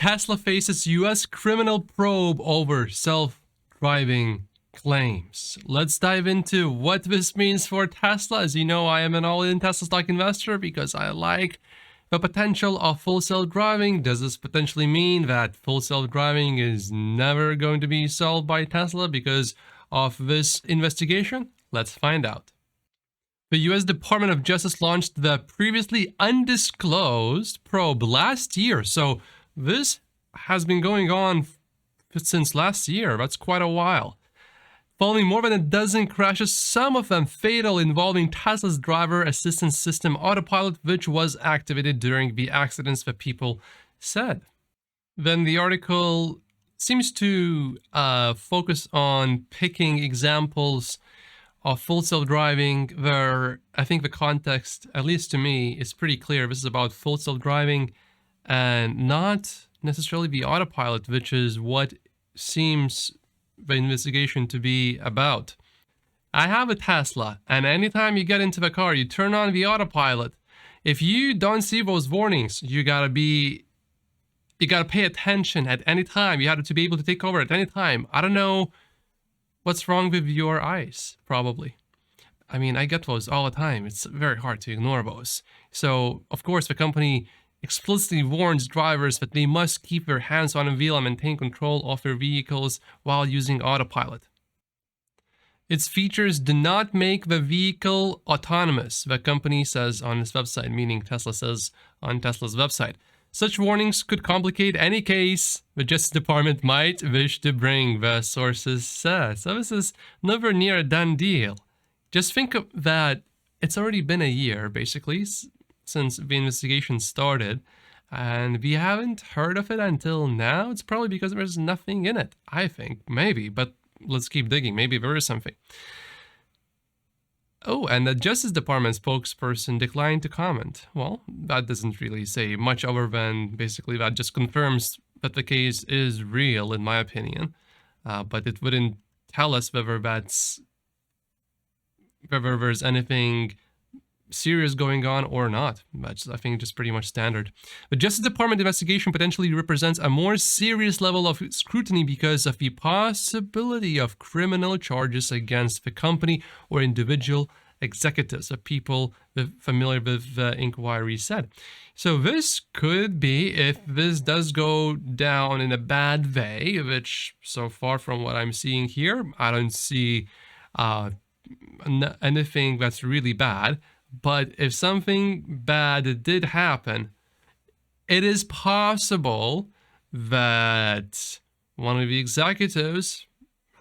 Tesla faces U.S. criminal probe over self-driving claims. Let's dive into what this means for Tesla. As you know, I am an all-in Tesla stock investor because I like the potential of full self-driving. Does this potentially mean that full self-driving is never going to be solved by Tesla because of this investigation? Let's find out. The U.S. Department of Justice launched the previously undisclosed probe last year. So this has been going on since last year. That's quite a while. Following more than a dozen crashes, some of them fatal, involving Tesla's driver assistance system Autopilot, which was activated during the accidents, the people said. Then the article seems to focus on picking examples of full self-driving where I think the context, at least to me, is pretty clear. This is about full self-driving and not necessarily the autopilot, which is what seems the investigation to be about. I have a Tesla, and anytime you get into the car, you turn on the autopilot. If you don't see those warnings, you gotta pay attention at any time. You have to be able to take over at any time. I don't know what's wrong with your eyes, probably. I mean, I get those all the time. It's very hard to ignore those. So, of course, the company explicitly warns drivers that they must keep their hands on the wheel and maintain control of their vehicles while using autopilot. Its features do not make the vehicle autonomous, the company says on its website, meaning Tesla says on Tesla's website. Such warnings could complicate any case the Justice Department might wish to bring, the sources said. So this is never near a done deal. Just think of that. It's already been a year, basically, since the investigation started, and we haven't heard of it until now. It's probably because there's nothing in it, I think. Maybe, but let's keep digging. Maybe there is something. Oh, and the Justice Department spokesperson declined to comment. Well, that doesn't really say much other than basically that just confirms that the case is real, in my opinion. But it wouldn't tell us whether there's anything serious going on or not. That's, I think, just pretty much standard. The Justice Department investigation potentially represents a more serious level of scrutiny because of the possibility of criminal charges against the company or individual executives, of people familiar with the inquiry said. So this could be, if this does go down in a bad way, which so far from what I'm seeing here, I don't see anything that's really bad. But if something bad did happen, it is possible that one of the executives,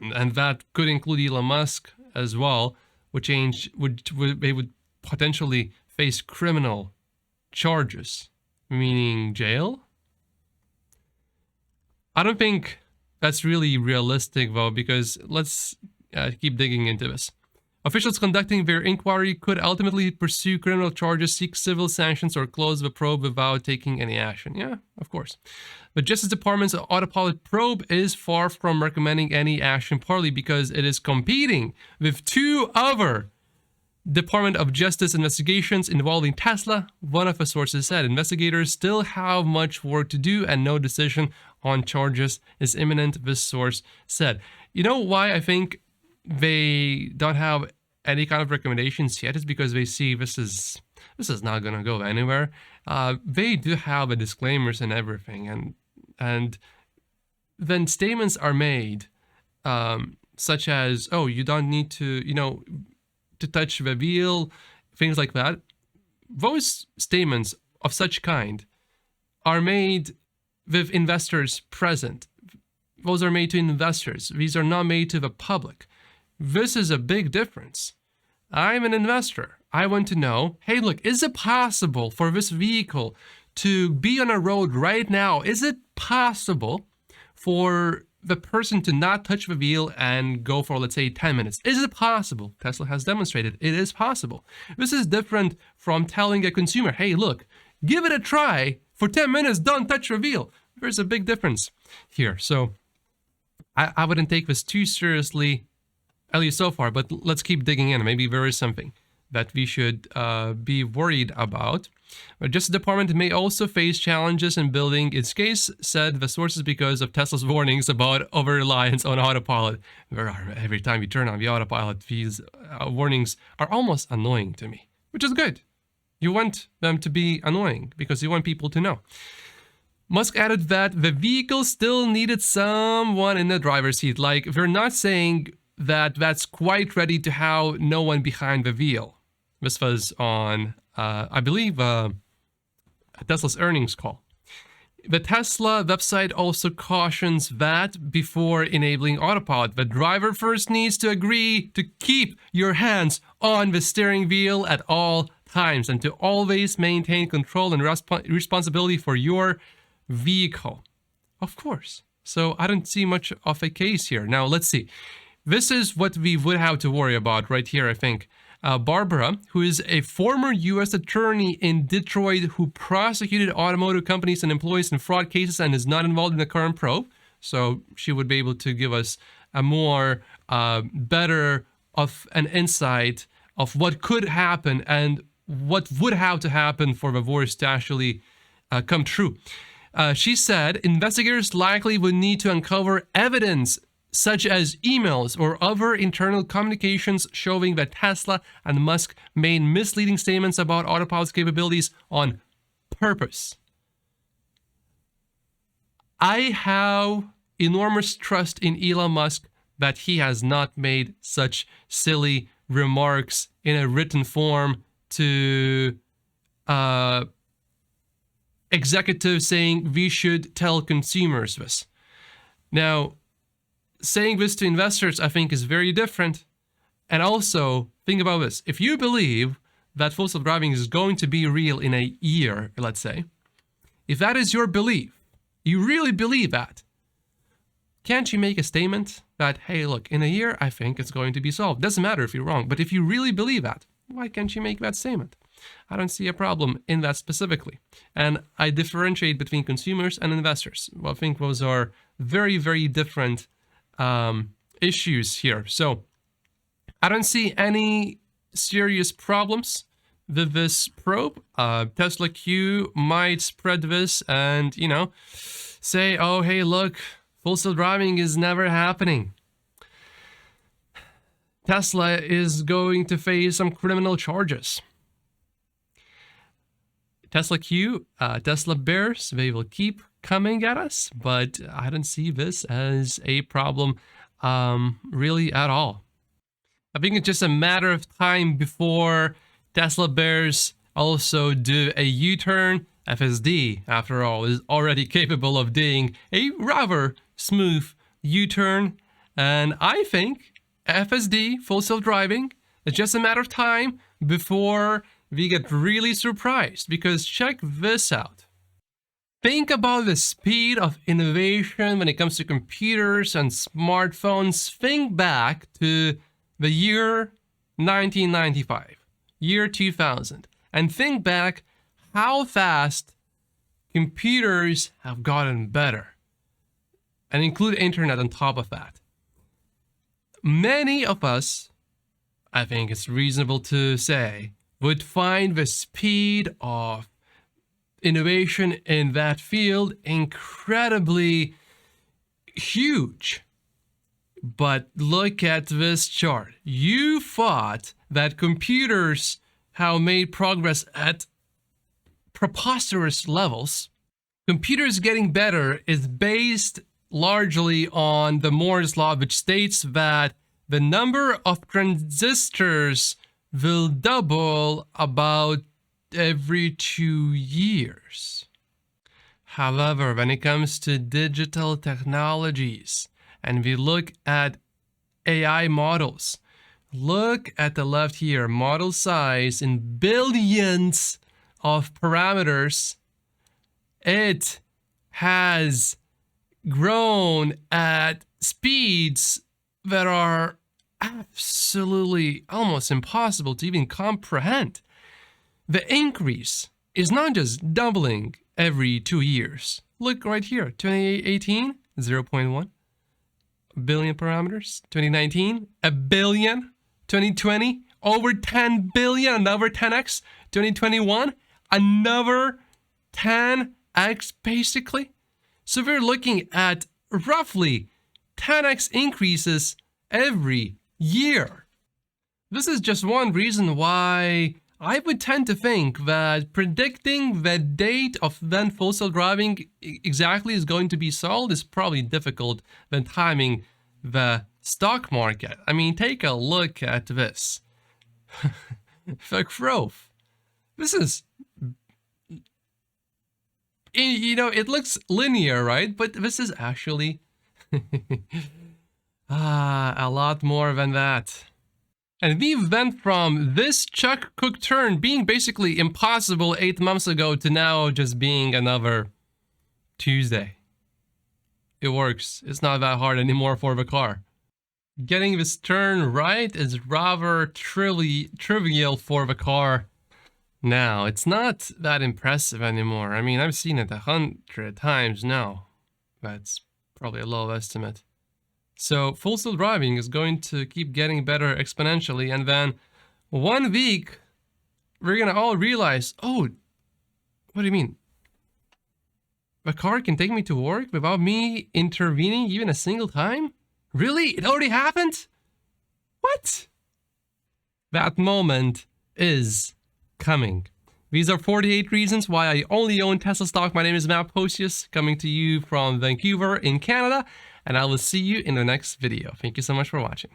and that could include Elon Musk as well, they would potentially face criminal charges, meaning jail. I don't think that's really realistic, though, because let's keep digging into this. Officials conducting their inquiry could ultimately pursue criminal charges, seek civil sanctions, or close the probe without taking any action. Yeah, of course. The Justice Department's autopilot probe is far from recommending any action, partly because it is competing with two other Department of Justice investigations involving Tesla. One of the sources said investigators still have much work to do and no decision on charges is imminent, this source said. You know why I think they don't have any kind of recommendations yet? Is because they see this is not going to go anywhere. They do have a disclaimers and everything, and then statements are made such as, oh, you don't need to, to touch the wheel, things like that. Those statements of such kind are made with investors present. Those are made to investors. These are not made to the public. This is a big difference. I'm an investor. I want to know, hey, look, is it possible for this vehicle to be on a road right now? Is it possible for the person to not touch the wheel and go for, let's say, 10 minutes? Is it possible? Tesla has demonstrated it is possible. This is different from telling a consumer, hey, look, give it a try for 10 minutes, don't touch the wheel. There's a big difference here. So I wouldn't take this too seriously, at least so far, but let's keep digging in. Maybe there is something that we should be worried about. The Justice Department may also face challenges in building its case, said the sources, because of Tesla's warnings about over-reliance on autopilot. Every time you turn on the autopilot, these warnings are almost annoying to me, which is good. You want them to be annoying because you want people to know. Musk added that the vehicle still needed someone in the driver's seat. Like, they're not saying that that's quite ready to have no one behind the wheel. This was on, I believe, Tesla's earnings call. The Tesla website also cautions that before enabling autopilot, the driver first needs to agree to keep your hands on the steering wheel at all times and to always maintain control and responsibility for your vehicle. Of course. So I don't see much of a case here. Now, let's see. This is what we would have to worry about right here, I think. Barbara, who is a former U.S. attorney in Detroit who prosecuted automotive companies and employees in fraud cases and is not involved in the current probe. So she would be able to give us a more better of an insight of what could happen and what would have to happen for the divorce to actually come true. She said investigators likely would need to uncover evidence such as emails or other internal communications showing that Tesla and Musk made misleading statements about autopilot's capabilities on purpose. I have enormous trust in Elon Musk that he has not made such silly remarks in a written form to executives saying we should tell consumers this. Now, saying this to investors, I think, is very different. And also, think about this. If you believe that full self-driving is going to be real in a year, let's say, if that is your belief, you really believe that, can't you make a statement that, hey, look, in a year, I think it's going to be solved? Doesn't matter if you're wrong, but if you really believe that, why can't you make that statement? I don't see a problem in that specifically. And I differentiate between consumers and investors. Well, I think those are very, very different issues here. So I don't see any serious problems with this probe. Tesla Q might spread this and, you know, say, oh, hey, look, full self-driving is never happening. Tesla is going to face some criminal charges. Tesla Q, Tesla bears, they will keep coming at us, but I don't see this as a problem really at all. I think it's just a matter of time before Tesla bears also do a U-turn. FSD, after all, is already capable of doing a rather smooth U-turn, and I think FSD, full self-driving, it's just a matter of time before we get really surprised, because check this out. Think about the speed of innovation when it comes to computers and smartphones. Think back to the year 1995, year 2000, and think back how fast computers have gotten better, and include internet on top of that. Many of us, I think it's reasonable to say, would find the speed of innovation in that field incredibly huge. But look at this chart. You thought that computers have made progress at preposterous levels. Computers getting better is based largely on the Moore's law, which states that the number of transistors will double about every 2 years. However, when it comes to digital technologies, and we look at AI models, look at the left here, model size in billions of parameters, it has grown at speeds that are absolutely almost impossible to even comprehend. The increase is not just doubling every 2 years. Look right here, 2018, 0.1 billion parameters. 2019, a billion. 2020, over 10 billion, another 10x. 2021, another 10x basically. So we're looking at roughly 10x increases every year. This is just one reason why I would tend to think that predicting the date of when full self-driving exactly is going to be sold is probably difficult than timing the stock market. I mean, take a look at this. The growth. This is, you know, it looks linear, right? But this is actually a lot more than that. And we went from this Chuck Cook turn being basically impossible 8 months ago to now just being another Tuesday. It works. It's not that hard anymore for the car. Getting this turn right is rather trivial for the car now. It's not that impressive anymore. I mean, I've seen it 100 times now. That's probably a low estimate. So full self-driving is going to keep getting better exponentially, and then 1 week we're gonna all realize, oh, what do you mean? The car can take me to work without me intervening even a single time? Really? It already happened? What? That moment is coming. These are 48 reasons why I only own Tesla stock. My name is Matt Posius, coming to you from Vancouver in Canada, and I will see you in the next video. Thank you so much for watching.